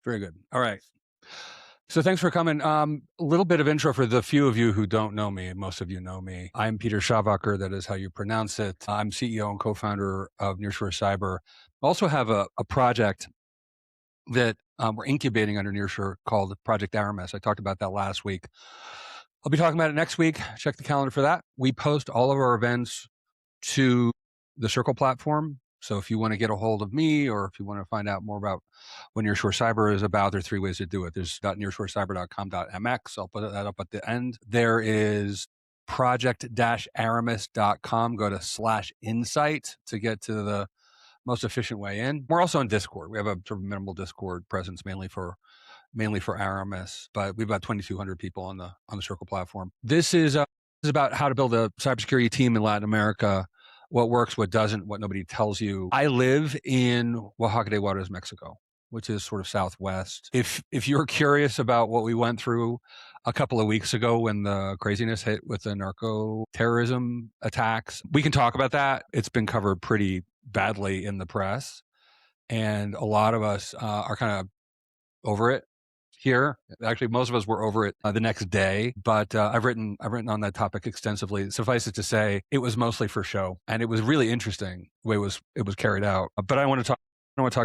Very good. All right. So thanks for coming. A little bit of intro for the few of you who don't know me. Most of you know me. I'm Peter Schawacker. That is how you pronounce it. I'm CEO and co-founder of Nearshore Cyber. I also have a project that we're incubating under Nearshore called Project Aramis. I talked about that last week. I'll be talking about it next week. Check the calendar for that. We post all of our events to the Circle platform. So if you want to get a hold of me, or if you want to find out more about what Nearshore Cyber is about, there are three ways to do it. There's .nearshorecyber.com.mx. I'll put that up at the end. There is project-aramis.com. Go to /insight to get to the most efficient way in. We're also on Discord. We have a sort of minimal Discord presence, mainly for Aramis, but we've got 2,200 people on the Circle platform. This is about how to build a cybersecurity team in Latin America, what works, what doesn't, what nobody tells you. I live in Oaxaca de Juarez, Mexico, which is sort of southwest. If you're curious about what we went through a couple of weeks ago when the craziness hit with the narco terrorism attacks, we can talk about that. It's been covered pretty badly in the press, and a lot of us are kind of over it here. Actually, most of us were over it the next day, but I've written on that topic extensively. Suffice it to say, it was mostly for show, and it was really interesting the way it was carried out. But I want to talk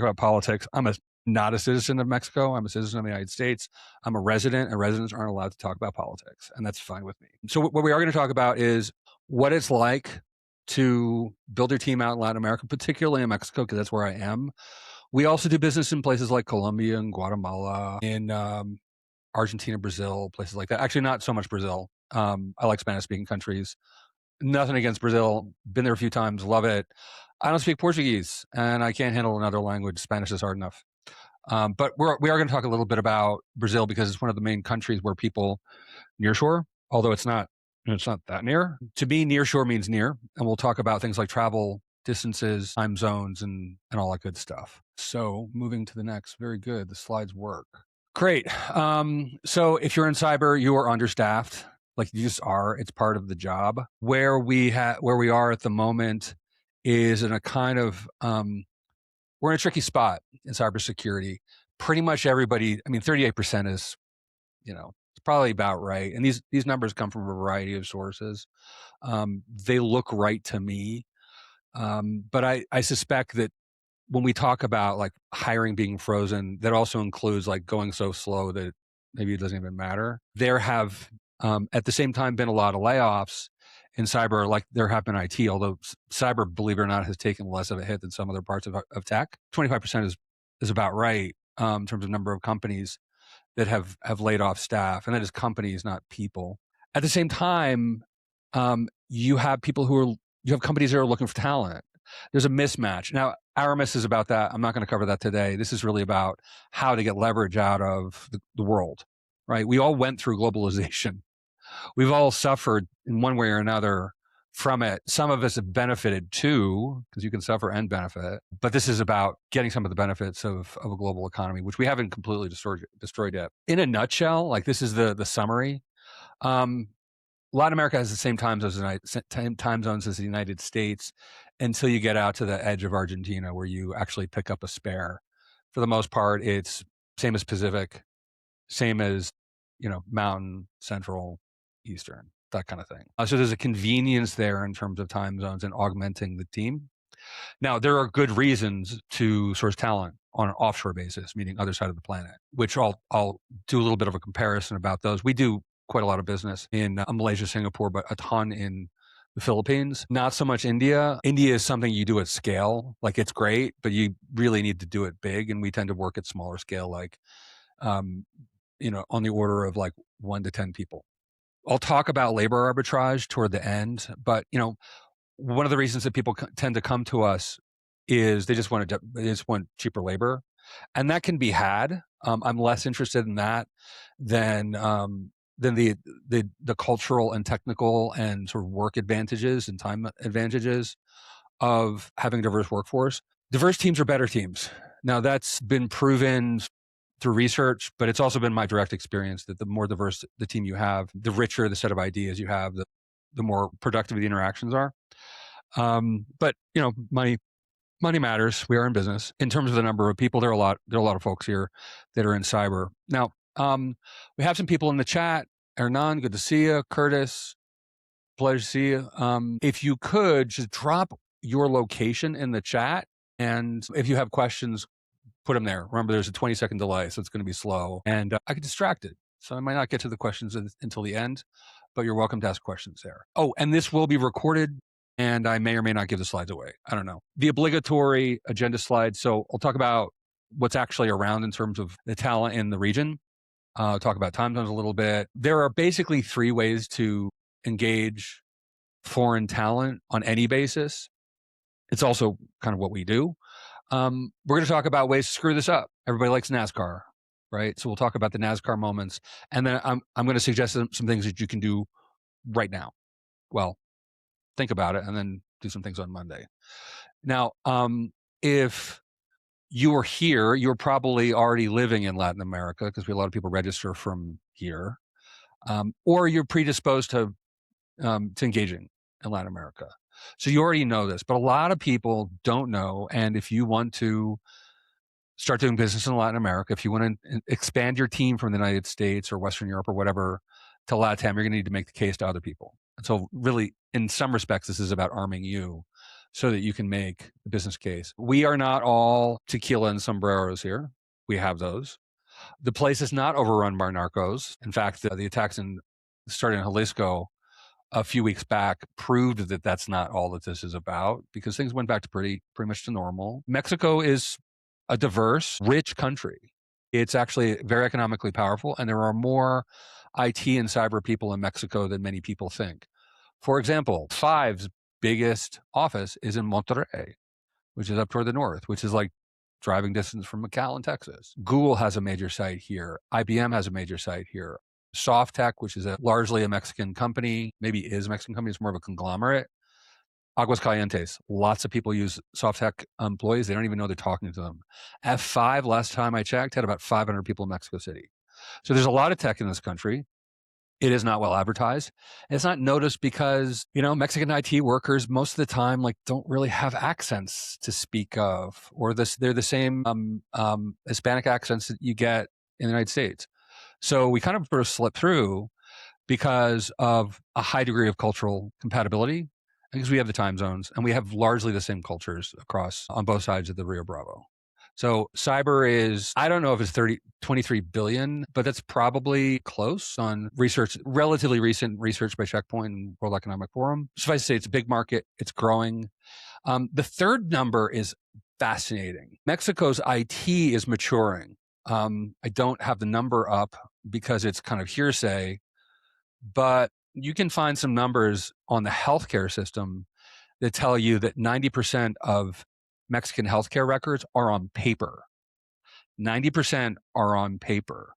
about politics. I'm not a citizen of Mexico. I'm a citizen of the United States. I'm a resident, and residents aren't allowed to talk about politics, and that's fine with me. So what we are going to talk about is what it's like to build your team out in Latin America, particularly in Mexico, because that's where I am. We also do business in places like Colombia and Guatemala, in Argentina, Brazil, places like that. Actually, not so much Brazil. I like Spanish-speaking countries. Nothing against Brazil. Been there a few times. Love it. I don't speak Portuguese, and I can't handle another language. Spanish is hard enough. But we are going to talk a little bit about Brazil because it's one of the main countries where people nearshore, although it's not that near. To me, nearshore means near, and we'll talk about things like travel, distances, time zones, and all that good stuff. So moving to the next, very good. The slides work. Great. So if you're in cyber, you are understaffed. Like you just are. It's part of the job. Where we are at the moment is in a kind of we're in a tricky spot in cybersecurity. Pretty much everybody. I mean, 38% is, it's probably about right. And these numbers come from a variety of sources. They look right to me. But I suspect that when we talk about like hiring being frozen, that also includes like going so slow that maybe it doesn't even matter. There have, at the same time, been a lot of layoffs in cyber, like there have been IT, although cyber, believe it or not, has taken less of a hit than some other parts of tech. 25% is about right in terms of number of companies that have laid off staff, and that is companies, not people. At the same time, you have companies that are looking for talent. There's a mismatch. Now, Aramis is about that. I'm not going to cover that today. This is really about how to get leverage out of the world, right? We all went through globalization. We've all suffered in one way or another from it. Some of us have benefited too, because you can suffer and benefit. But this is about getting some of the benefits of a global economy, which we haven't completely destroyed yet. In a nutshell, like this is the summary. Latin America has the same time zones as the United States until you get out to the edge of Argentina, where you actually pick up a spare. For the most part, it's same as Pacific, same as Mountain, Central, Eastern, that kind of thing. So there's a convenience there in terms of time zones and augmenting the team. Now, there are good reasons to source talent on an offshore basis, meaning other side of the planet, which I'll do a little bit of a comparison about those. We do quite a lot of business in Malaysia, Singapore, but a ton in the Philippines. Not so much India. India is something you do at scale. Like it's great, but you really need to do it big. And we tend to work at smaller scale, like, on the order of like 1 to 10 people. I'll talk about labor arbitrage toward the end, but one of the reasons that people tend to come to us is they just want cheaper labor, and that can be had. I'm less interested in that than the cultural and technical and sort of work advantages and time advantages of having a diverse workforce. Diverse teams are better teams. Now that's been proven through research, but it's also been my direct experience that the more diverse the team you have, the richer the set of ideas you have, the more productive the interactions are. But my money matters. We are in business. In terms of the number of people, there are a lot of folks here that are in cyber. Now, we have some people in the chat. Hernan, good to see you. Curtis, pleasure to see you. If you could just drop your location in the chat, and if you have questions, put them there. Remember, there's a 20-second delay, so it's going to be slow, and I get distracted, so I might not get to the questions until the end, but you're welcome to ask questions there. Oh, and this will be recorded, and I may or may not give the slides away. I don't know. The obligatory agenda slide. So I'll talk about what's actually around in terms of the talent in the region. Talk about time zones a little bit. There are basically 3 ways to engage foreign talent on any basis. It's also kind of what we do. We're going to talk about ways to screw this up. Everybody likes NASCAR, right? So we'll talk about the NASCAR moments, and then I'm going to suggest some things that you can do right now. Well, think about it, and then do some things on Monday. Now, if you are here, you're probably already living in Latin America, because we have a lot of people register from here, or you're predisposed to engaging in Latin America. So you already know this, but a lot of people don't know. And if you want to start doing business in Latin America, if you want to expand your team from the United States or Western Europe or whatever to LATAM, you're going to need to make the case to other people. And so really, in some respects, this is about arming you so that you can make the business case. We are not all tequila and sombreros here. We have those. The place is not overrun by narcos. In fact, the attacks starting in Jalisco a few weeks back proved that that's not all that this is about, because things went back to pretty much to normal. Mexico is a diverse, rich country. It's actually very economically powerful, and there are more IT and cyber people in Mexico than many people think. For example, Five's biggest office is in Monterrey, which is up toward the north, which is like driving distance from McAllen, Texas. Google has a major site here. IBM has a major site here. Softtech, which is largely a Mexican company, maybe is a Mexican company, it's more of a conglomerate. Aguascalientes, lots of people use Softtech employees. They don't even know they're talking to them. F5, last time I checked, had about 500 people in Mexico City. So there's a lot of tech in this country. It is not well advertised. It's not noticed because, Mexican IT workers most of the time don't really have accents to speak of, or they're the same Hispanic accents that you get in the United States. So we kind of sort of slip through because of a high degree of cultural compatibility, because we have the time zones and we have largely the same cultures on both sides of the Rio Bravo. So cyber is, I don't know if it's 23 billion, but that's probably close on research, relatively recent research by Checkpoint and World Economic Forum. Suffice to say, it's a big market. It's growing. The third number is fascinating. Mexico's IT is maturing. I don't have the number up because it's kind of hearsay, but you can find some numbers on the healthcare system that tell you that 90% of Mexican healthcare records are on paper. 90% are on paper.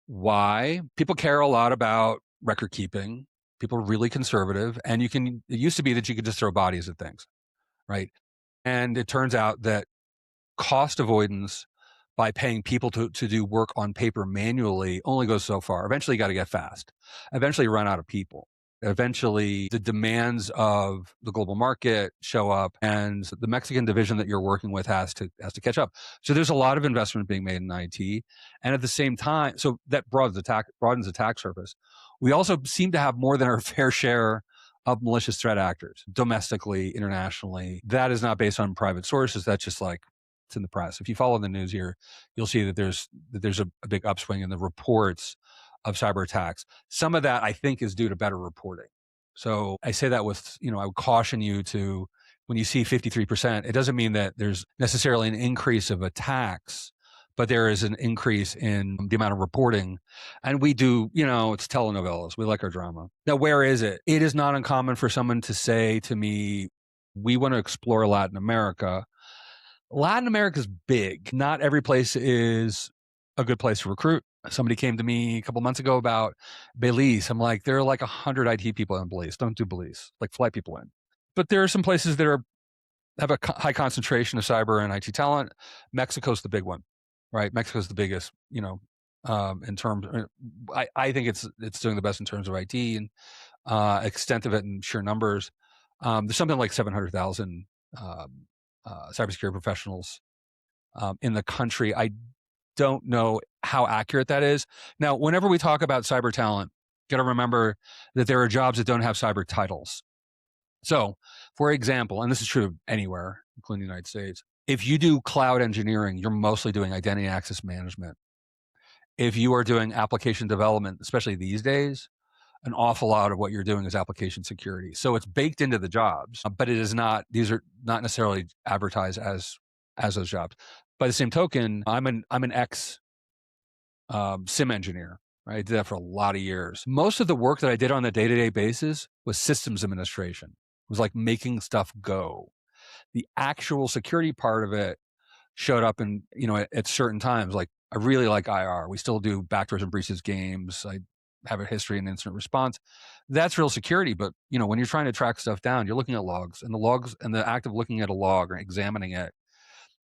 Why? People care a lot about record keeping. People are really conservative, and it used to be that you could just throw bodies at things, right? And it turns out that cost avoidance by paying people to do work on paper manually only goes so far. Eventually, you got to get fast. Eventually, you run out of people. Eventually, the demands of the global market show up, and the Mexican division that you're working with has to catch up. So there's a lot of investment being made in IT, and at the same time, so that broadens attack surface. We also seem to have more than our fair share of malicious threat actors, domestically, internationally. That is not based on private sources. That's just it's in the press. If you follow the news here, you'll see that there's a big upswing in the reports of cyber attacks. Some of that, I think, is due to better reporting. So I say that with, I would caution you to, when you see 53%, it doesn't mean that there's necessarily an increase of attacks, but there is an increase in the amount of reporting. And we do, it's telenovelas. We like our drama. Now, where is it? It is not uncommon for someone to say to me, we want to explore Latin America. Latin America is big. Not every place is a good place to recruit. Somebody came to me a couple months ago about Belize. I'm like, there are 100 IT people in Belize. Don't do Belize. Fly people in. But there are some places that have a high concentration of cyber and IT talent. Mexico's the big one, right? Mexico's the biggest, in terms. I think it's doing the best in terms of IT and extent of it and sheer numbers. There's something like 700,000 cybersecurity professionals in the country. I don't know how accurate that is. Now, whenever we talk about cyber talent, got to remember that there are jobs that don't have cyber titles. So, for example, and this is true anywhere, including the United States, if you do cloud engineering, you're mostly doing identity and access management. If you are doing application development, especially these days, an awful lot of what you're doing is application security. So it's baked into the jobs, but it is not, these are not necessarily advertised as those jobs. By the same token, I'm an ex SIM engineer. Right? I did that for a lot of years. Most of the work that I did on a day-to-day basis was systems administration. It was like making stuff go. The actual security part of it showed up in, at certain times. Like I really like IR. We still do backdoors and breaches games. I have a history in incident response. That's real security. But when you're trying to track stuff down, you're looking at logs, and the act of looking at a log or examining it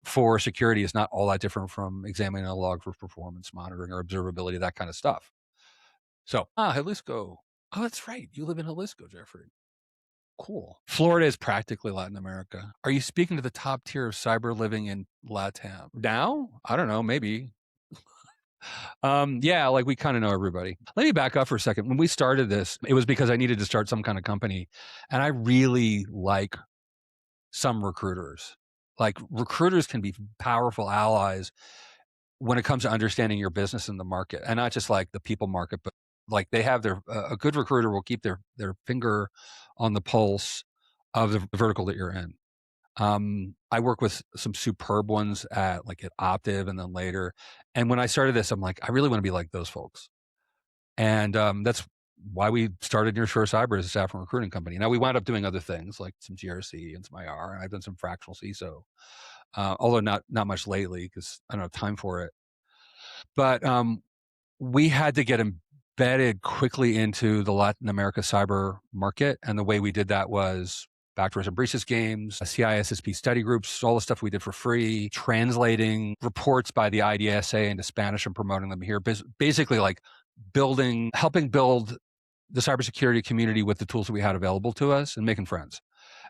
for security is not all that different from examining a log for performance monitoring or observability, that kind of stuff. So, Jalisco. Oh, that's right. You live in Jalisco, Jeffrey. Cool. Florida is practically Latin America. Are you speaking to the top tier of cyber living in LATAM? Now? I don't know, maybe. Yeah, like we kind of know everybody. Let me back up for a second. When we started this, it was because I needed to start some kind of company. And I really like some recruiters. Like recruiters can be powerful allies when it comes to understanding your business in the market, and not just like the people market, but like they have a good recruiter will keep their finger on the pulse of the vertical that you're in. I work with some superb ones at Optiv and then later. And when I started this, I'm like, I really want to be like those folks. And that's why we started Nearshore Cyber as a staff and recruiting company. Now we wound up doing other things like some GRC and some IR, and I've done some fractional CISO, although not much lately because I don't have time for it. But we had to get embedded quickly into the Latin America cyber market. And the way we did that was backdoors and breaches games, CISSP study groups, all the stuff we did for free, translating reports by the IDSA into Spanish and promoting them here. Basically like helping build the cybersecurity community with the tools that we had available to us and making friends.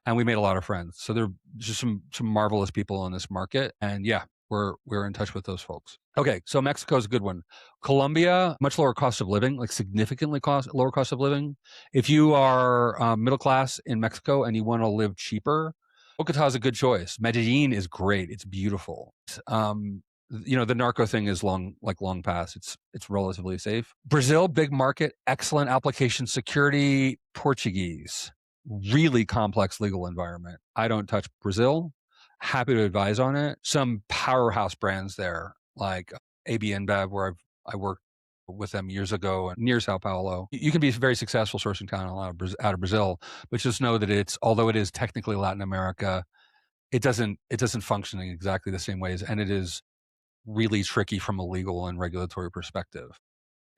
And we made a lot of friends. So there are just some marvelous people in this market. And yeah, we're in touch with those folks. Okay, so Mexico is a good one. Colombia, much lower cost of living, like significantly lower cost of living. If you are middle class in Mexico and you want to live cheaper, Bogota is a good choice. Medellin is great. It's beautiful. The narco thing is long past. It's relatively safe. Brazil, big market, excellent application security. Portuguese, really complex legal environment. I don't touch Brazil. Happy to advise on it. Some powerhouse brands there, like AB InBev, where I worked with them years ago near Sao Paulo. You can be very successful sourcing talent out of Brazil, but just know that although it is technically Latin America, it doesn't function in exactly the same ways, and it is really tricky from a legal and regulatory perspective.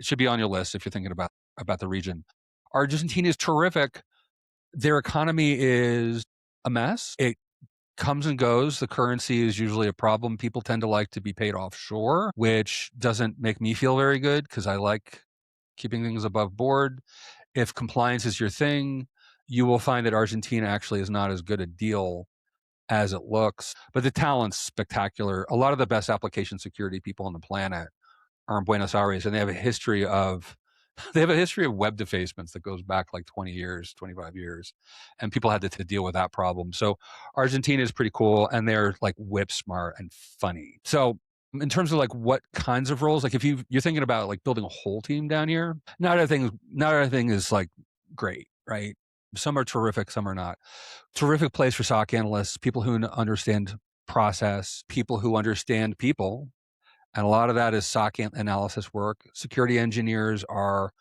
It should be on your list if you're thinking about the region. Argentina is terrific. Their economy is a mess. It comes and goes. The currency is usually a problem. People tend to like to be paid offshore, which doesn't make me feel very good because I like keeping things above board. If compliance is your thing, you will find that Argentina actually is not as good a deal as it looks, but the talent's spectacular. A lot of the best application security people on the planet are in Buenos Aires, and they have a history of web defacements that goes back like 20 years, 25 years, and people had to deal with that problem. So Argentina is pretty cool, and they're like whip smart and funny. So in terms of like what kinds of roles, like if you're thinking about like building a whole team down here, not everything is like great, right? Some are terrific, some are not. Terrific place for SOC analysts, people who understand process, people who understand people. And a lot of that is SOC analysis work. Security engineers are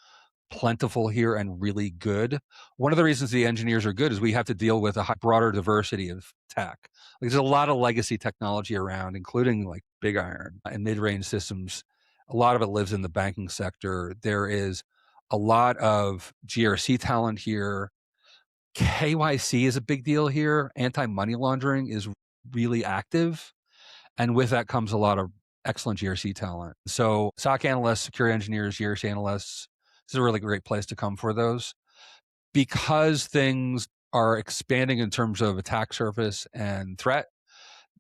plentiful here and really good. One of the reasons the engineers are good is we have to deal with a broader diversity of tech. Like there's a lot of legacy technology around, including like big iron and mid-range systems. A lot of it lives in the banking sector. There is a lot of GRC talent here. KYC is a big deal here. Anti-money laundering is really active. And with that comes a lot of excellent GRC talent. So SOC analysts, security engineers, GRC analysts, this is a really great place to come for those. Because things are expanding in terms of attack surface and threat,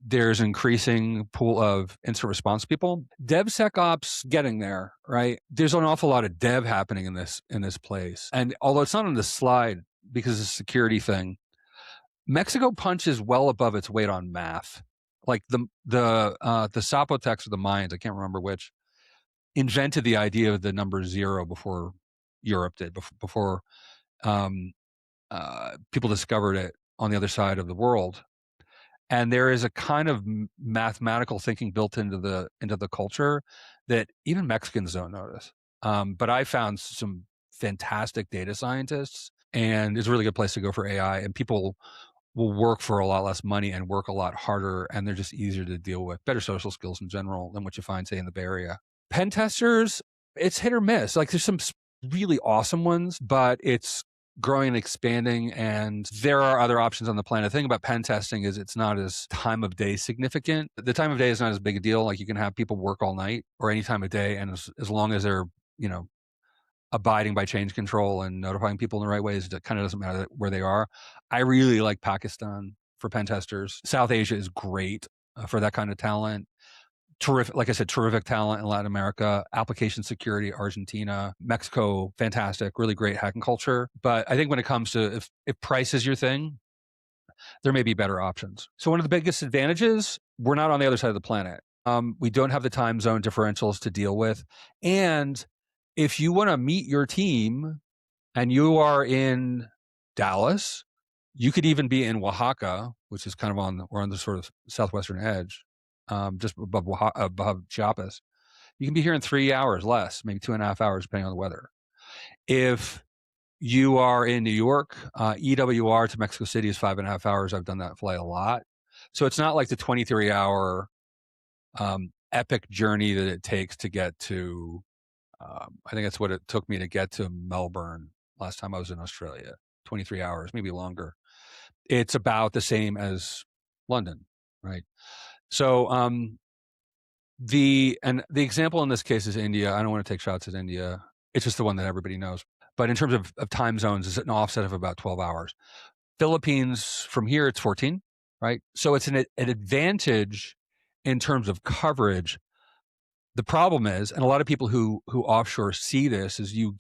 there's an increasing pool of incident response people. DevSecOps getting there, right? There's an awful lot of dev happening in this place. And although it's not on the slide because it's a security thing, Mexico punches well above its weight on math. Like the Zapotecs or the Mayans, I can't remember which, invented the idea of the number zero before Europe did, before people discovered it on the other side of the world. And there is a kind of mathematical thinking built into the culture that even Mexicans don't notice. But I found some fantastic data scientists, and it's a really good place to go for AI. And people will work for a lot less money and work a lot harder, and they're just easier to deal with. Better social skills in general than what you find, say, in the Bay Area. Pen testers, it's hit or miss. Like there's some really awesome ones, but it's growing and expanding, and there are other options on the planet. The thing about pen testing is it's not as time of day significant. The time of day is not as big a deal. Like you can have people work all night or any time of day, and as long as they're, abiding by change control and notifying people in the right ways, it kind of doesn't matter where they are. I really like Pakistan for pen testers. South Asia is great for that kind of talent. Terrific, like I said, terrific talent in Latin America. Application security, Argentina, Mexico, fantastic, really great hacking culture. But I think when it comes to if price is your thing, there may be better options. So one of the biggest advantages, we're not on the other side of the planet. We don't have the time zone differentials to deal with. And if you want to meet your team and you are in Dallas, you could even be in Oaxaca, which is kind of we're on the sort of southwestern edge, just above Chiapas. You can be here in 3 hours less, maybe 2.5 hours, depending on the weather. If you are in New York, EWR to Mexico City is 5.5 hours. I've done that flight a lot. So it's not like the 23-hour epic journey that it takes to get to, I think that's what it took me to get to Melbourne last time I was in Australia, 23 hours, maybe longer. It's about the same as London, right? So the example in this case is India. I don't want to take shots at India. It's just the one that everybody knows. But in terms of time zones, it's an offset of about 12 hours. Philippines, from here, it's 14, right? So it's an advantage in terms of coverage. The problem is, and a lot of people who offshore see this, is you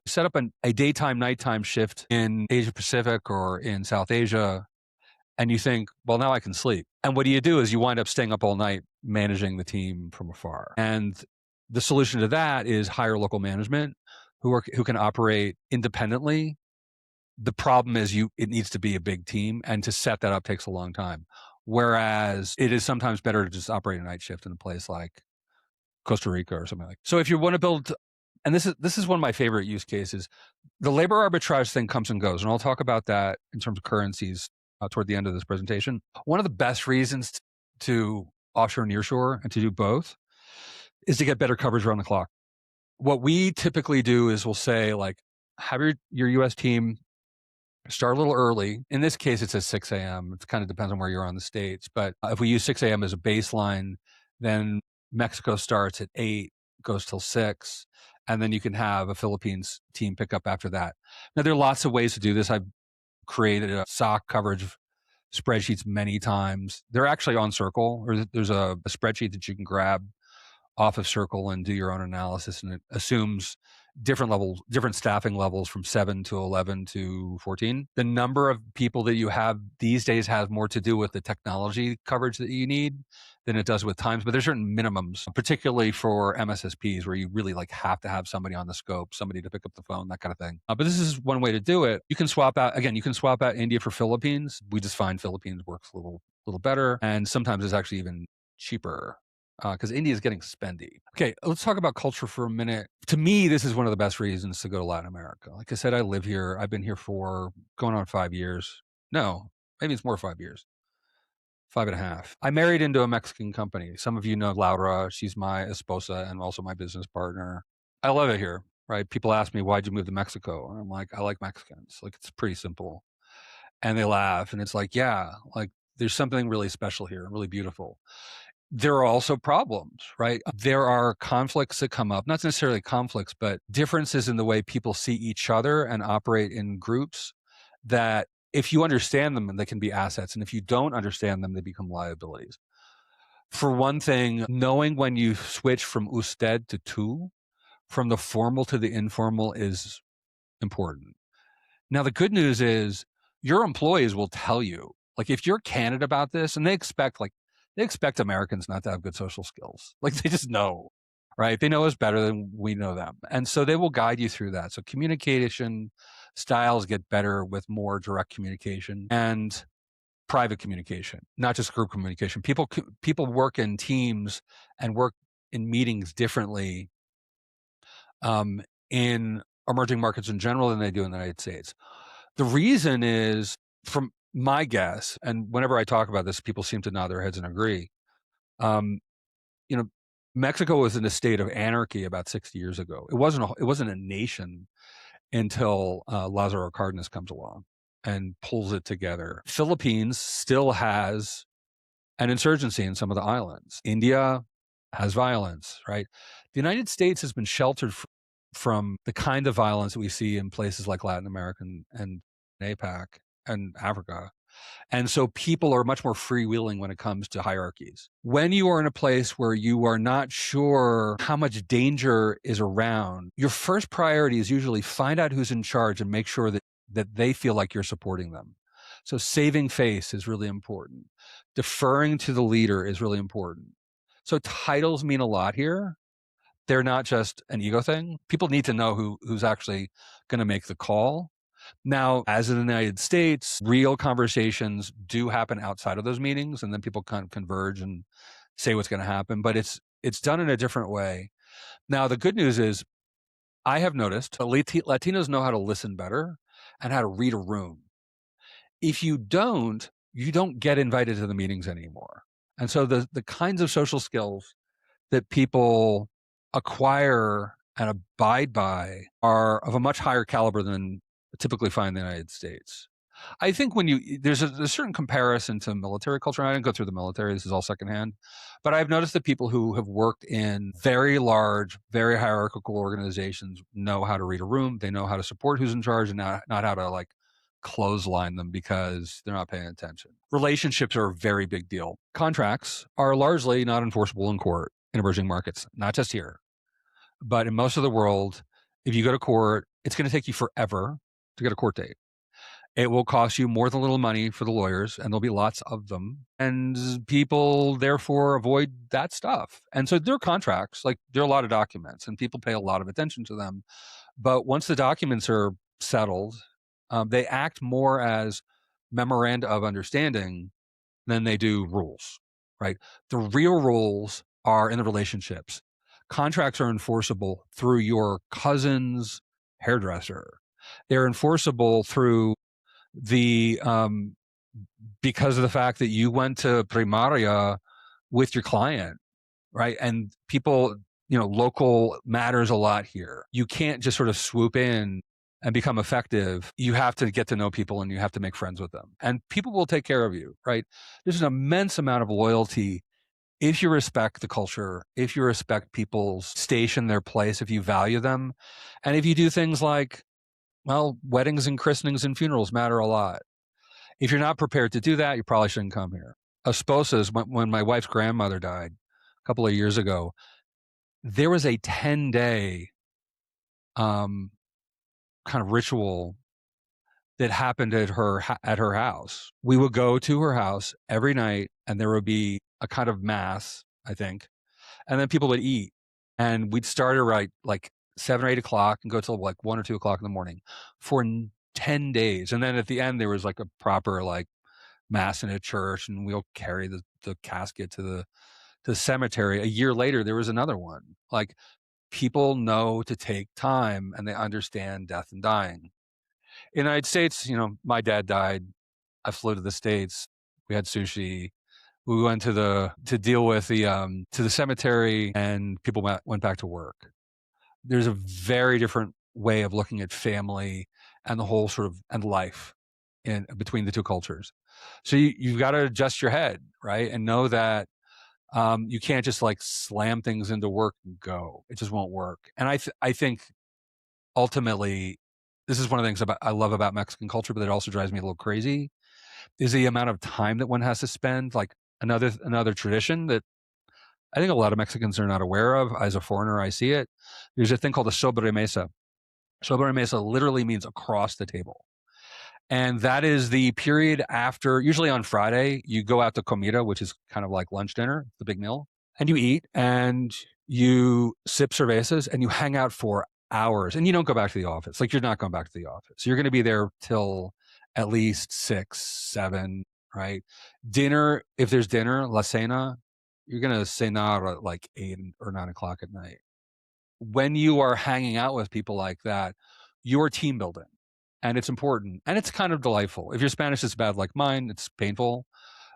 set up a daytime, nighttime shift in Asia Pacific or in South Asia, and you think, well, now I can sleep. And what you do is you wind up staying up all night managing the team from afar. And the solution to that is hire local management who can operate independently. The problem is it needs to be a big team, and to set that up takes a long time. Whereas it is sometimes better to just operate a night shift in a place like Costa Rica or something like that. So if you want to build, and this is one of my favorite use cases, the labor arbitrage thing comes and goes, and I'll talk about that in terms of currencies toward the end of this presentation. One of the best reasons to offshore nearshore and to do both is to get better coverage around the clock. What we typically do is we'll say, like, have your US team start a little early. In this case, it's at 6 a.m. It kind of depends on where you're on the States. But if we use 6 a.m. as a baseline, then Mexico starts at 8, goes till 6, and then you can have a Philippines team pick up after that. Now, there are lots of ways to do this. I've created a SOC coverage spreadsheets many times. They're actually on Circle, or there's a spreadsheet that you can grab off of Circle and do your own analysis, and it assumes different staffing levels from 7 to 11 to 14. The number of people that you have these days has more to do with the technology coverage that you need than it does with times, but there's certain minimums, particularly for MSSPs, where you really have to have somebody on the scope, somebody to pick up the phone, that kind of thing. But this is one way to do it. You can swap out India for Philippines. We just find Philippines works a little better, and sometimes it's actually even cheaper, because India is getting spendy. Okay, let's talk about culture for a minute. To me, this is one of the best reasons to go to Latin America. Like I said, I live here. I've been here for going on 5 years. No, maybe it's more 5 years. 5.5. I married into a Mexican company. Some of you know Laura. She's my esposa and also my business partner. I love it here, right? People ask me, why'd you move to Mexico? And I'm like, I like Mexicans. Like, it's pretty simple. And they laugh. And it's like, yeah, like there's something really special here, really beautiful. There are also problems, right? There are conflicts that come up, not necessarily conflicts, but differences in the way people see each other and operate in groups that if you understand them, they can be assets. And if you don't understand them, they become liabilities. For one thing, knowing when you switch from usted to tú, from the formal to the informal, is important. Now, the good news is your employees will tell you, like, if you're candid about this, and they expect Americans not to have good social skills. Like, they just know, right? They know us better than we know them. And so they will guide you through that. So communication styles get better with more direct communication and private communication, not just group communication. People work in teams and work in meetings differently in emerging markets in general than they do in the United States. The reason is, from my guess, and whenever I talk about this, people seem to nod their heads and agree. You know, Mexico was in a state of anarchy about 60 years ago. It wasn't a nation until Lázaro Cárdenas comes along and pulls it together. Philippines still has an insurgency in some of the islands. India has violence, right? The United States has been sheltered from the kind of violence that we see in places like Latin America and APAC and Africa. And so people are much more freewheeling when it comes to hierarchies. When you are in a place where you are not sure how much danger is around, your first priority is usually find out who's in charge and make sure that they feel like you're supporting them. So saving face is really important. Deferring to the leader is really important. So titles mean a lot here. They're not just an ego thing. People need to know who's actually going to make the call. Now, as in the United States, real conversations do happen outside of those meetings, and then people kind of converge and say what's going to happen, but it's done in a different way. Now, the good news is I have noticed Latinos know how to listen better and how to read a room. If you don't get invited to the meetings anymore. And so the kinds of social skills that people acquire and abide by are of a much higher caliber than typically find in the United States. I think there's a certain comparison to military culture. I didn't go through the military. This is all secondhand. But I've noticed that people who have worked in very large, very hierarchical organizations know how to read a room. They know how to support who's in charge and not how to like clothesline them because they're not paying attention. Relationships are a very big deal. Contracts are largely not enforceable in court in emerging markets, not just here, but in most of the world. If you go to court, it's going to take you forever to get a court date. It will cost you more than a little money for the lawyers, and there'll be lots of them. And people therefore avoid that stuff. And so there are contracts, like there are a lot of documents, and people pay a lot of attention to them. But once the documents are settled, they act more as memoranda of understanding than they do rules, right? The real rules are in the relationships. Contracts are enforceable through your cousin's hairdresser. They're enforceable through because of the fact that you went to primaria with your client, right? And people, local matters a lot here. You can't just sort of swoop in and become effective. You have to get to know people and you have to make friends with them. And people will take care of you, right? There's an immense amount of loyalty if you respect the culture, if you respect people's station, their place, if you value them. And if you do things like, well, weddings and christenings and funerals matter a lot. If you're not prepared to do that, you probably shouldn't come here. Esposas, when my wife's grandmother died a couple of years ago, there was a 10-day kind of ritual that happened at her house. We would go to her house every night, and there would be a kind of mass, I think, and then people would eat. And we'd start at like 7 or 8 o'clock and go till like 1 or 2 o'clock in the morning for 10 days. And then at the end, there was like a proper like mass in a church, and we'll carry the casket to the cemetery. A year later, there was another one. Like, people know to take time and they understand death and dying. In the United States, my dad died. I flew to the States. We had sushi. We went to deal with to the cemetery, and people went back to work. There's a very different way of looking at family and the whole and life in between the two cultures. So you've got to adjust your head, right? And know that you can't just like slam things into work and go. It just won't work. And I think ultimately this is one of the things I love about Mexican culture, but it also drives me a little crazy, is the amount of time that one has to spend. Like another tradition that I think a lot of Mexicans are not aware of. As a foreigner, I see it. There's a thing called a sobremesa. Sobremesa literally means across the table. And that is the period after, usually on Friday, you go out to comida, which is kind of like lunch dinner, the big meal, and you eat and you sip cervezas and you hang out for hours and you don't go back to the office. Like you're not going back to the office. You're going to be there till at least 6, 7, right? Dinner, if there's dinner, la cena, you're going to cenar at like 8 or 9 o'clock at night. When you are hanging out with people like that, you're team building. And it's important. And it's kind of delightful. If your Spanish is bad like mine, it's painful,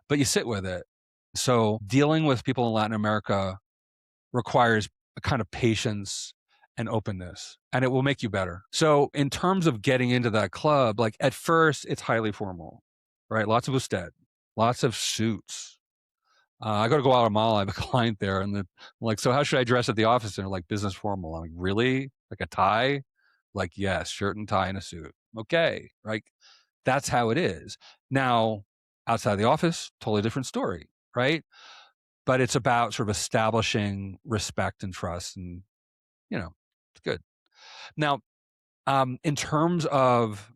but you sit with it. So dealing with people in Latin America requires a kind of patience and openness, and it will make you better. So in terms of getting into that club, like at first it's highly formal, right? Lots of usted, lots of suits. I go to Guatemala. I have a client there, and they're like, "So how should I dress at the office?" And they're like, "Business formal." I'm like, "Really? Like a tie?" Like, "Yes, shirt and tie and a suit." Okay, right? That's how it is. Now, outside the office, totally different story, right? But it's about sort of establishing respect and trust, and it's good. Now, in terms of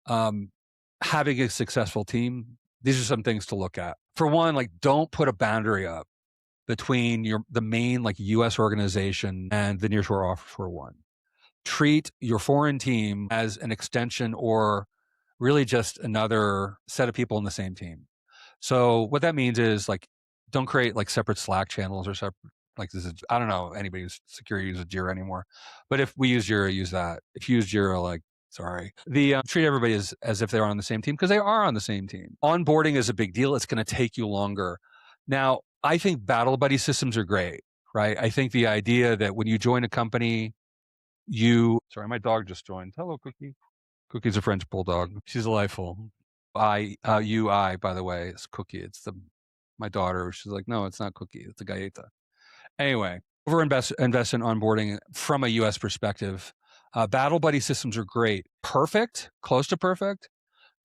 having a successful team, these are some things to look at. For one, like don't put a boundary up between the main like U.S. organization and the nearshore offshore one. Treat your foreign team as an extension or really just another set of people in the same team. So what that means is like don't create like separate Slack channels or separate like this is I don't know anybody who's security uses Jira anymore, but if we use Jira, use that. If you use Jira, like sorry, the treat everybody as if they're on the same team because they are on the same team. Onboarding is a big deal. It's going to take you longer. Now, I think battle buddy systems are great, right? I think the idea that when you join a company, sorry, my dog just joined. Hello, Cookie. Cookie's a French bulldog. She's delightful. I, by the way, it's Cookie. It's my daughter. She's like, no, it's not Cookie. It's a galleta. Anyway, invest in onboarding from a U.S. perspective. Battle buddy systems are great. Perfect, close to perfect.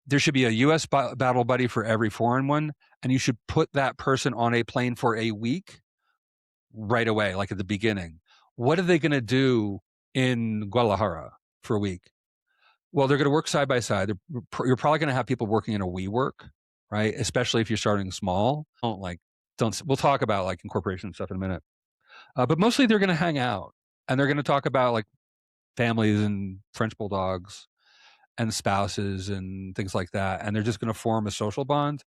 There should be a U.S. battle buddy for every foreign one, and you should put that person on a plane for a week right away, like at the beginning. What are they going to do in Guadalajara for a week? Well, they're going to work side by side. You're probably going to have people working in a WeWork, right? Especially if you're starting small. We'll talk about like incorporation stuff in a minute. But mostly they're going to hang out and they're going to talk about like families and French bulldogs and spouses and things like that. And they're just going to form a social bond.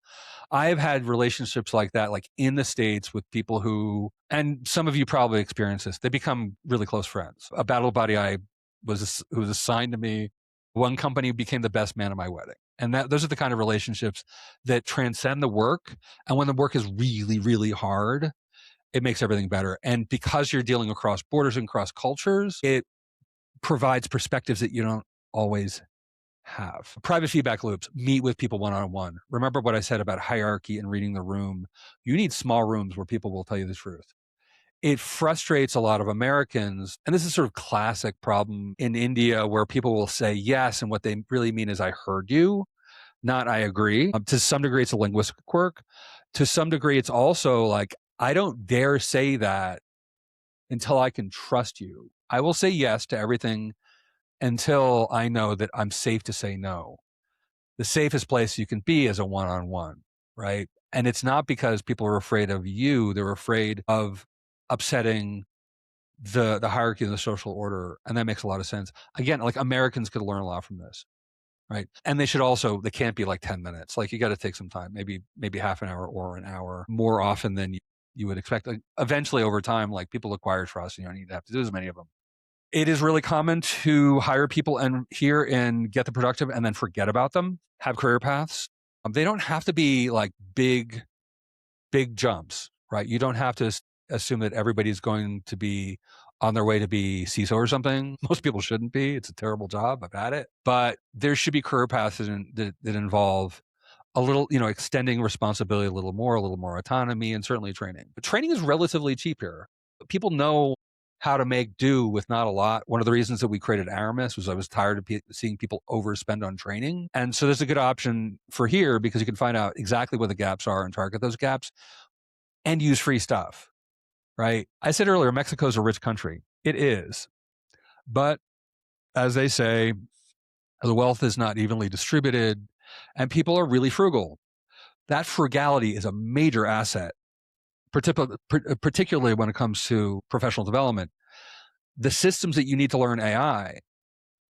I've had relationships like that, like in the States with people who, and some of you probably experience this, they become really close friends. A battle buddy who was assigned to me, one company became the best man at my wedding. And those are the kind of relationships that transcend the work. And when the work is really, really hard, it makes everything better. And because you're dealing across borders and across cultures, it provides perspectives that you don't always have. Private feedback loops, meet with people one-on-one. Remember what I said about hierarchy and reading the room. You need small rooms where people will tell you the truth. It frustrates a lot of Americans, and this is sort of classic problem in India where people will say yes, and what they really mean is I heard you, not I agree. To some degree, it's a linguistic quirk. To some degree, it's also like, I don't dare say that until I can trust you. I will say yes to everything until I know that I'm safe to say no. The safest place you can be is a one-on-one, right? And it's not because people are afraid of you. They're afraid of upsetting the hierarchy of the social order. And that makes a lot of sense. Again, like Americans could learn a lot from this, right? And they can't be like 10 minutes. Like you got to take some time, maybe half an hour or an hour more often than you would expect. Like eventually over time, like people acquire trust and you don't need to have to do as many of them. It is really common to hire people here and get the productive and then forget about them, have career paths. They don't have to be like big jumps, right? You don't have to assume that everybody's going to be on their way to be CISO or something. Most people shouldn't be. It's a terrible job. I've had it. But there should be career paths that involve a little, extending responsibility a little more autonomy, and certainly training. But training is relatively cheap here. People know how to make do with not a lot. One of the reasons that we created Aramis was I was tired of seeing people overspend on training. And so there's a good option for here because you can find out exactly what the gaps are and target those gaps and use free stuff, right? I said earlier, Mexico's a rich country. It is. But as they say, the wealth is not evenly distributed and people are really frugal. That frugality is a major asset, particularly when it comes to professional development. The systems that you need to learn AI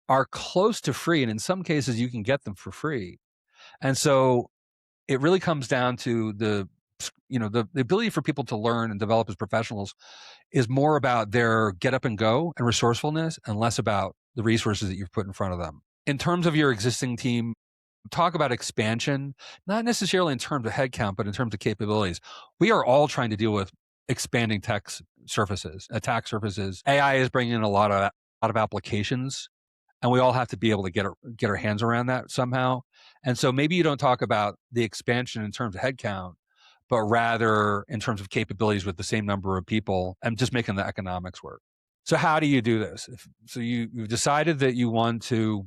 are close to free, and in some cases you can get them for free. And so it really comes down to the ability for people to learn and develop as professionals is more about their get up and go and resourcefulness and less about the resources that you've put in front of them. In terms of your existing team, talk about expansion, not necessarily in terms of headcount, but in terms of capabilities. We are all trying to deal with expanding attack surfaces. AI is bringing in a lot of applications, and we all have to be able to get our hands around that somehow. And so maybe you don't talk about the expansion in terms of headcount, but rather in terms of capabilities with the same number of people and just making the economics work. So how do you do this? So you've decided that you want to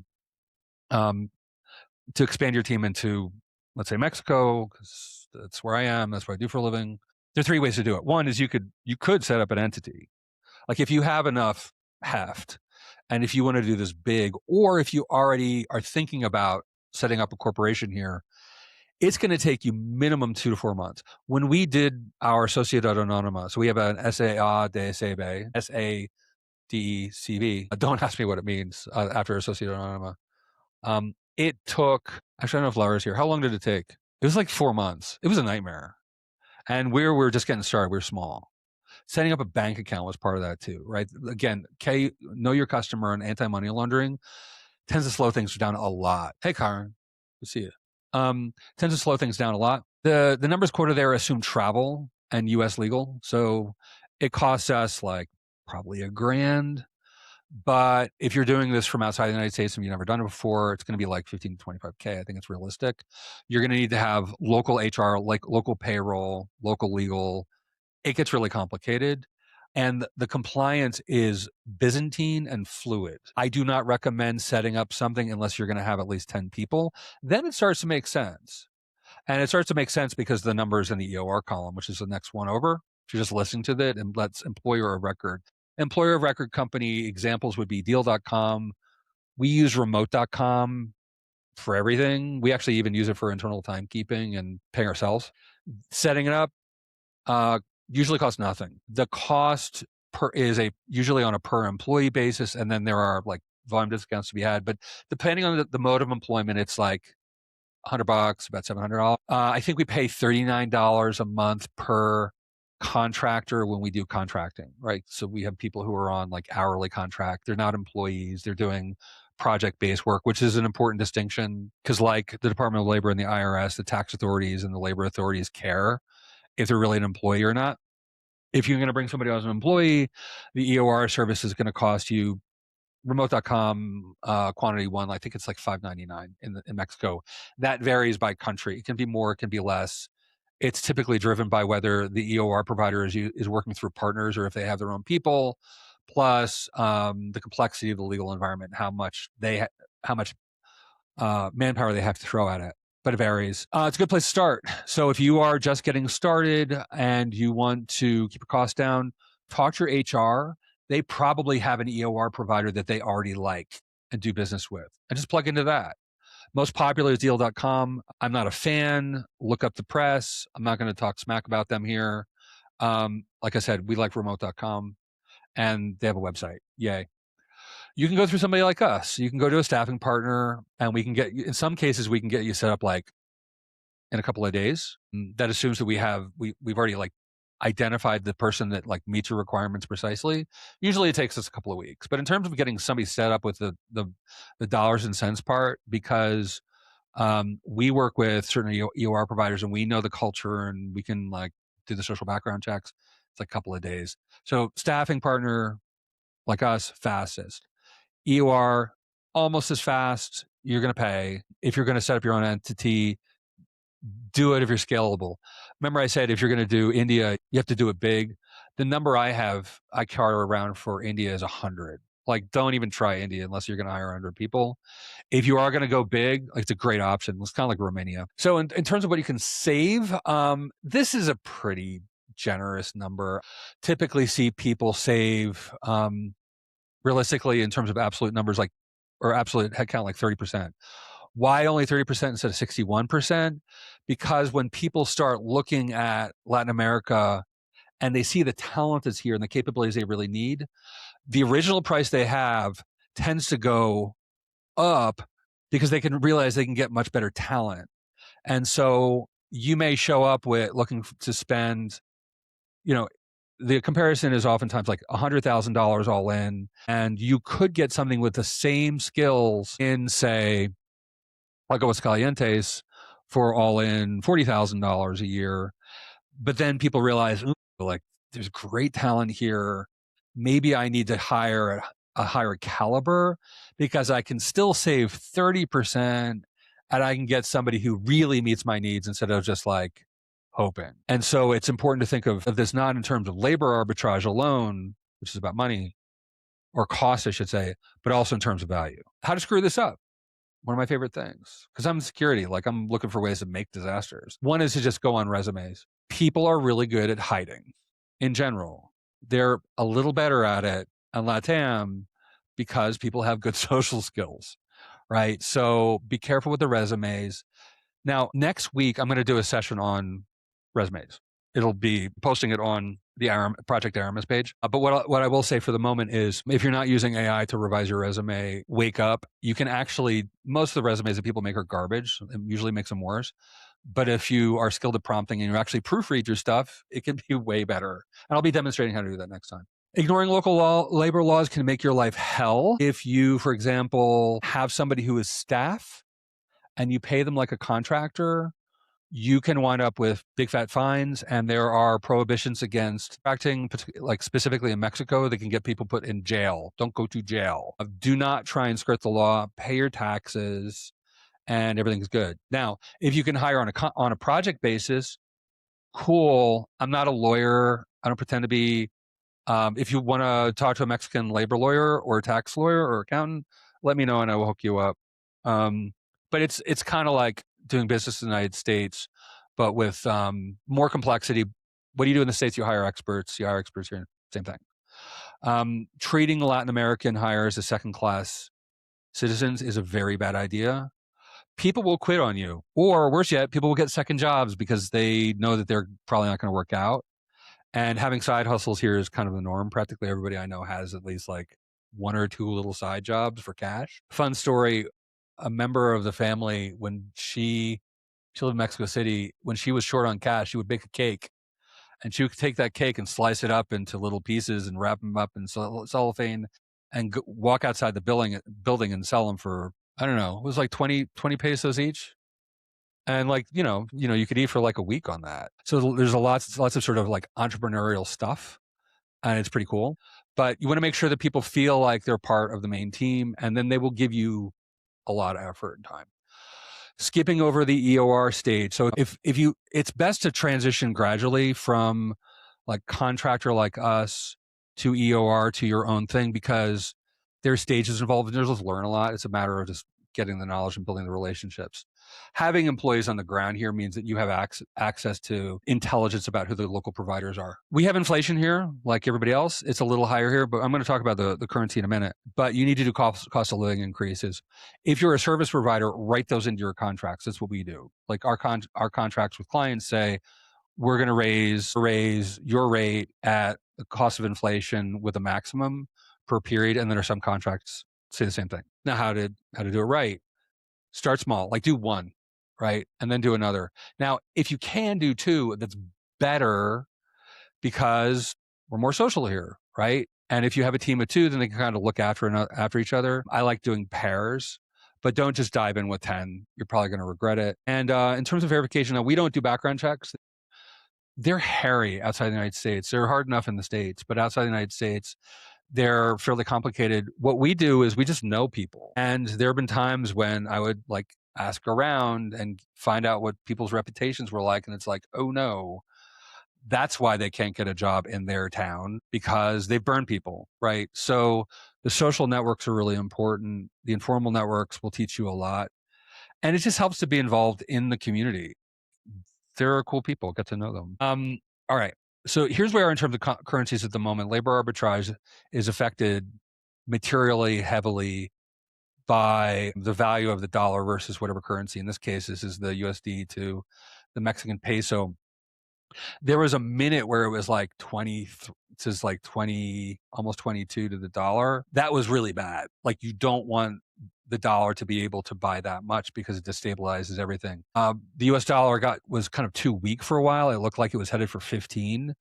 expand your team into, let's say, Mexico, because that's where I am. That's what I do for a living. There are three ways to do it. One is you could set up an entity. Like if you have enough heft and if you want to do this big, or if you already are thinking about setting up a corporation here, it's going to take you minimum 2 to 4 months. When we did our Sociedad Anónima, so we have an SAA de SAB, SADECB. Don't ask me what it means after Sociedad Anónima. It took, actually, I don't know if Laura's here. How long did it take? It was like 4 months. It was a nightmare. And we were just getting started. We were small. Setting up a bank account was part of that too, right? Again, know your customer and anti-money laundering tends to slow things down a lot. Hey, Karen, good to see you. Tends to slow things down a lot. The numbers quoted there assume travel and U.S. legal. So it costs us like probably $1,000. But if you're doing this from outside the United States and you've never done it before, it's going to be like 15 to 25K. I think it's realistic. You're going to need to have local HR, like local payroll, local legal. It gets really complicated. And the compliance is Byzantine and fluid. I do not recommend setting up something unless you're going to have at least 10 people. Then it starts to make sense. And it starts to make sense because the numbers in the EOR column, which is the next one over, if you're just listening to that, and let's employer of record. Employer of record company examples would be deal.com. We use remote.com for everything. We actually even use it for internal timekeeping and paying ourselves. Setting it up usually costs nothing. The cost is usually on a per employee basis, and then there are like volume discounts to be had. But depending on the mode of employment, it's like $100, about $700. I think we pay $39 a month per contractor when we do contracting, right? So we have people who are on like hourly contract. They're not employees. They're doing project-based work, which is an important distinction because like the Department of Labor and the IRS, the tax authorities and the labor authorities care if they're really an employee or not. If you're going to bring somebody as an employee, the EOR service is going to cost you remote.com quantity one. I think it's like $5.99 in Mexico. That varies by country. It can be more, it can be less. It's typically driven by whether the EOR provider is working through partners or if they have their own people, plus the complexity of the legal environment, how much manpower they have to throw at it. But it varies. It's a good place to start. So if you are just getting started and you want to keep your costs down, talk to your HR. They probably have an EOR provider that they already like and do business with. And just plug into that. Most popular is deal.com. I'm not a fan. Look up the press. I'm not going to talk smack about them here. Like I said, we like remote.com and they have a website. Yay. You can go through somebody like us. You can go to a staffing partner and we can get you, in some cases, we can get you set up like in a couple of days. That assumes that we've already like identified the person that like meets your requirements precisely. Usually it takes us a couple of weeks, but in terms of getting somebody set up with the dollars and cents part, because we work with certain EOR providers and we know the culture and we can like do the social background checks. It's like a couple of days. So staffing partner like us, fastest. EOR, almost as fast. You're going to pay. If you're going to set up your own entity, do it if you're scalable. Remember I said if you're going to do India, you have to do it big. The number I carry around for India is 100. Like, don't even try India unless you're going to hire 100 people. If you are going to go big, like, it's a great option. It's kind of like Romania. So in terms of what you can save, this is a pretty generous number. Typically see people save, realistically, in terms of absolute numbers, like, or absolute headcount, like 30%. Why only 30% instead of 61%? Because when people start looking at Latin America and they see the talent that's here and the capabilities they really need, the original price they have tends to go up because they can realize they can get much better talent. And so you may show up with looking to spend, the comparison is oftentimes like $100,000 all in, and you could get something with the same skills in, say, like Aguascalientes for all in $40,000 a year. But then people realize, like, there's great talent here. Maybe I need to hire a higher caliber because I can still save 30% and I can get somebody who really meets my needs instead of just like hoping. And so it's important to think of this not in terms of labor arbitrage alone, which is about money or cost, I should say, but also in terms of value. How to screw this up? One of my favorite things, because I'm in security, like I'm looking for ways to make disasters. One is to just go on resumes. People are really good at hiding in general. They're a little better at it on LATAM because people have good social skills, right? So be careful with the resumes. Now, next week, I'm going to do a session on resumes. It'll be posting it on the Project Aramis page. But what I will say for the moment is, if you're not using AI to revise your resume, wake up. You can actually, most of the resumes that people make are garbage. It usually makes them worse. But if you are skilled at prompting and you actually proofread your stuff, it can be way better. And I'll be demonstrating how to do that next time. Ignoring local labor laws can make your life hell. If you, for example, have somebody who is staff and you pay them like a contractor, you can wind up with big fat fines, and there are prohibitions against acting, like specifically in Mexico, that can get people put in jail. Don't go to jail. Do not try and skirt the law. Pay your taxes, and everything's good. Now, if you can hire on a project basis, cool. I'm not a lawyer. I don't pretend to be. If you want to talk to a Mexican labor lawyer or a tax lawyer or accountant, let me know and I will hook you up. But it's kind of like doing business in the United States, but with more complexity. What do you do in the States? You hire experts. You hire experts here. Same thing. Treating Latin American hires as second-class citizens is a very bad idea. People will quit on you, or worse yet, people will get second jobs because they know that they're probably not going to work out. And having side hustles here is kind of the norm. Practically everybody I know has at least like one or two little side jobs for cash. Fun story, a member of the family, when she lived in Mexico City, when she was short on cash, she would bake a cake. And she would take that cake and slice it up into little pieces and wrap them up in cellophane and walk outside the building and sell them for, I don't know, it was like 20 pesos each. And like, you could eat for like a week on that. So there's lots of sort of like entrepreneurial stuff, and it's pretty cool. But you want to make sure that people feel like they're part of the main team, and then they will give you a lot of effort and time. Skipping over the EOR stage. So if it's best to transition gradually from like contractor like us to EOR to your own thing, because there's stages involved and there's just learn a lot. It's a matter of just getting the knowledge and building the relationships. Having employees on the ground here means that you have access to intelligence about who the local providers are. We have inflation here, like everybody else. It's a little higher here, but I'm going to talk about the currency in a minute. But you need to do cost of living increases. If you're a service provider, write those into your contracts. That's what we do. Like our contracts with clients say, we're going to raise your rate at the cost of inflation with a maximum per period. And then there are some contracts say the same thing. Now, how to do it right? Start small, like do one, right? And then do another. Now, if you can do two, that's better because we're more social here, right? And if you have a team of two, then they can kind of look after each other. I like doing pairs, but don't just dive in with 10. You're probably going to regret it. And in terms of verification, now we don't do background checks. They're hairy outside the United States. They're hard enough in the States, but outside the United States, they're fairly complicated. What we do is we just know people. And there have been times when I would like ask around and find out what people's reputations were like. And it's like, oh no, That's why they can't get a job in their town, because they've burned people, right? So the social networks are really important. The informal networks will teach you a lot. And it just helps to be involved in the community. They're cool people, get to know them. All right. So here's where, in terms of currencies at the moment, labor arbitrage is affected materially heavily by the value of the dollar versus whatever currency. In this case, this is the USD to the Mexican peso. There was a minute where it was like 20 to like 20, almost 22 to the dollar. That was really bad. Like, you don't want the dollar to be able to buy that much because it destabilizes everything. The US dollar was kind of too weak for a while. It looked like it was headed for 15,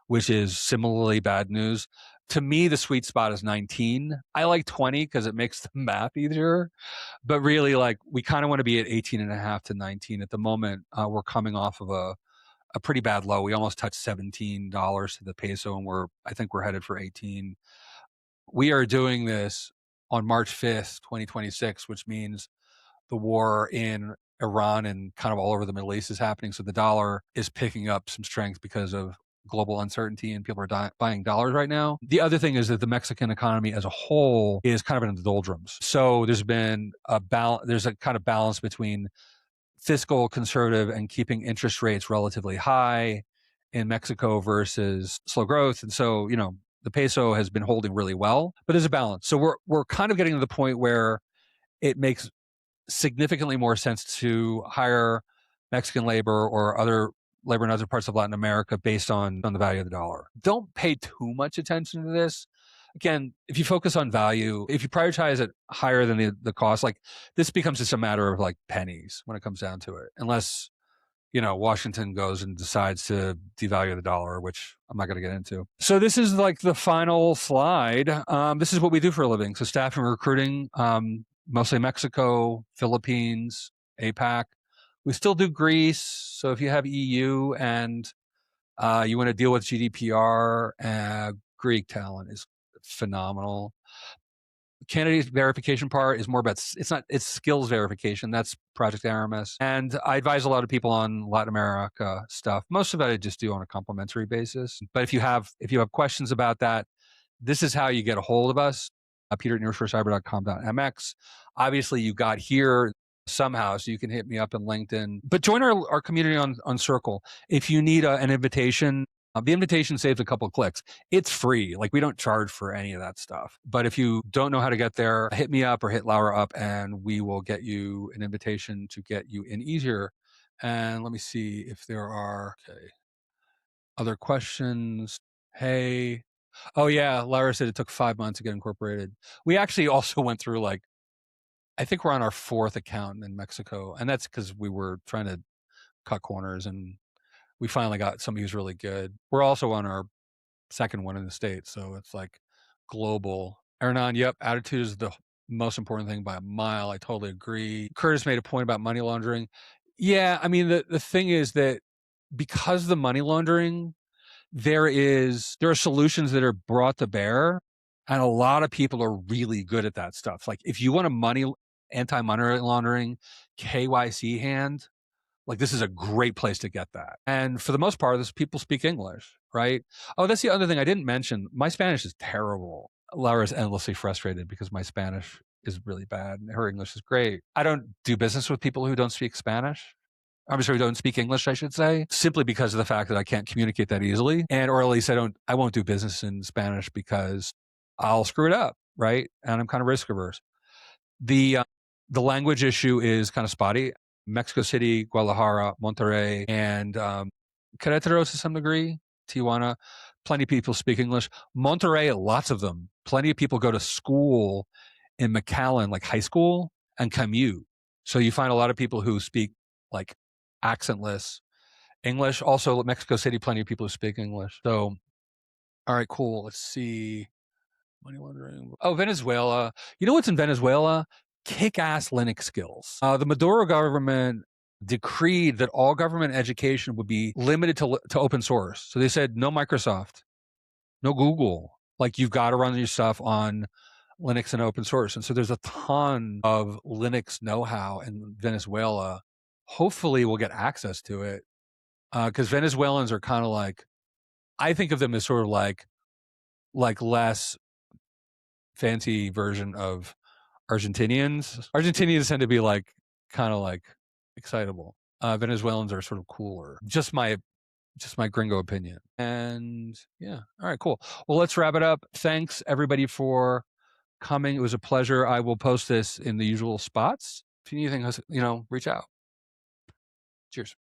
which is similarly bad news. To me, the sweet spot is 19. I like 20 because it makes the math easier. But really, like, we kind of want to be at 18 and a half to 19 at the moment. We're coming off of a pretty bad low. We almost touched $17 to the peso, and I think we're headed for 18. We are doing this on March 5th, 2026, which means the war in Iran and kind of all over the Middle East is happening. So the dollar is picking up some strength because of global uncertainty, and people are buying dollars right now. The other thing is that the Mexican economy as a whole is kind of in the doldrums. So there's been there's a kind of balance between fiscal conservative and keeping interest rates relatively high in Mexico versus slow growth. And so, the peso has been holding really well, but there's a balance. So we're kind of getting to the point where it makes significantly more sense to hire Mexican labor or other labor in other parts of Latin America based on the value of the dollar. Don't pay too much attention to this. Again, if you focus on value, if you prioritize it higher than the cost, like, this becomes just a matter of like pennies when it comes down to it, unless Washington goes and decides to devalue the dollar, which I'm not going to get into. So this is like the final slide. This is what we do for a living. So staffing and recruiting, mostly Mexico, Philippines, APAC. We still do Greece. So if you have EU and you want to deal with GDPR, Greek talent is phenomenal. Candidate verification part is more about, it's skills verification. That's Project Aramis. And I advise a lot of people on Latin America stuff. Most of it I just do on a complimentary basis. But if you have questions about that, this is how you get a hold of us. Peter at nearshorecyber.com.mx. Obviously, you got here somehow, so you can hit me up in LinkedIn. But join our community on Circle. If you need an invitation, the invitation saves a couple of clicks. It's free. Like, we don't charge for any of that stuff. But if you don't know how to get there, hit me up or hit Laura up, and we will get you an invitation to get you in easier. And let me see if there are other questions. Hey. Oh, yeah. Laura said it took 5 months to get incorporated. We actually also went through, like, I think we're on our 4th account in Mexico. And that's because we were trying to cut corners, and we finally got somebody who's really good. We're also on our 2nd one in the States. So it's like global. Hernan, yep. Attitude is the most important thing by a mile. I totally agree. Curtis made a point about money laundering. Yeah. I mean, the thing is that because of the money laundering, there are solutions that are brought to bear, and a lot of people are really good at that stuff. Like, if you want a anti-money laundering KYC hand, like, this is a great place to get that. And for the most part, people speak English, right? Oh, that's the other thing I didn't mention. My Spanish is terrible. Laura's endlessly frustrated because my Spanish is really bad and her English is great. I don't do business with people who don't speak Spanish. I'm sorry, don't speak English, I should say, simply because of the fact that I can't communicate that easily. Or at least I won't do business in Spanish because I'll screw it up, right? And I'm kind of risk averse. The language issue is kind of spotty. Mexico City, Guadalajara, Monterrey, and Querétaro to some degree, Tijuana, plenty of people speak English. Monterrey, lots of them. Plenty of people go to school in McAllen, like high school, and commute. So you find a lot of people who speak like accentless English. Also, Mexico City, plenty of people who speak English. So, all right, cool. Let's see. Money laundering. Oh, Venezuela. You know what's in Venezuela? Kick-ass Linux skills. The Maduro government decreed that all government education would be limited to open source. So they said no Microsoft, no Google. Like, you've got to run your stuff on Linux and open source. And so there's a ton of Linux know-how in Venezuela. Hopefully we'll get access to it because Venezuelans are kind of like I think of them as sort of like less fancy version of Argentinians. Argentinians tend to be like kind of like excitable. Venezuelans are sort of cooler. Just my gringo opinion. And yeah, all right, cool. Well, let's wrap it up. Thanks everybody for coming. It was a pleasure. I will post this in the usual spots. If you need anything, reach out. Cheers.